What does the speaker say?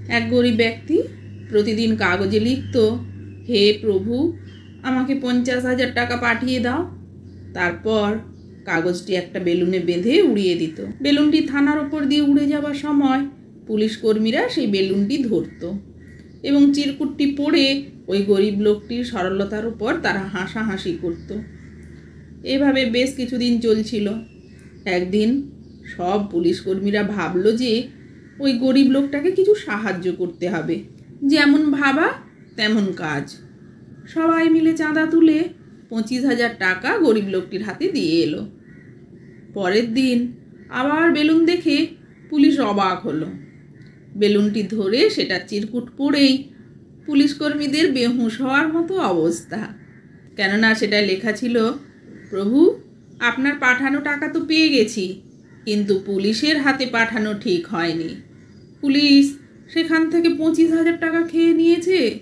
এক গরিব ব্যক্তি প্রতিদিন কাগজে লিখত, হে প্রভু, আমাকে 50,000 টাকা পাঠিয়ে দাও। তারপর কাগজটি একটা বেলুনে বেঁধে উড়িয়ে দিত। বেলুনটি থানার ওপর দিয়ে উড়ে যাওয়ার সময় পুলিশ কর্মীরা সেই বেলুনটি ধরত এবং চিরকুটটি পড়ে ওই গরিব লোকটির সরলতার উপর তারা হাসাহাসি করত। এভাবে বেশ কিছুদিন চলছিল। একদিন সব পুলিশ কর্মীরা ভাবলো যে ওই গরিব লোকটাকে কিছু সাহায্য করতে হবে। যেমন ভাবা তেমন কাজ। সবাই মিলে চাঁদা তুলে 25,000 টাকা গরিব লোকটির হাতে দিয়ে এলো। পরের দিন আবার বেলুন দেখে পুলিশ অবাক হলো। বেলুনটি ধরে সেটা চিরকুট পড়েই পুলিশ কর্মীদের বেহুঁশ হওয়ার মতো অবস্থা। কেননা সেটা লেখা ছিল, প্রভু, আপনার পাঠানো টাকা তো পেয়ে গেছি, কিন্তু পুলিশের হাতে পাঠানো ঠিক হয়নি। পুলিশ সেখান থেকে 25,000 টাকা খেয়ে নিয়েছে।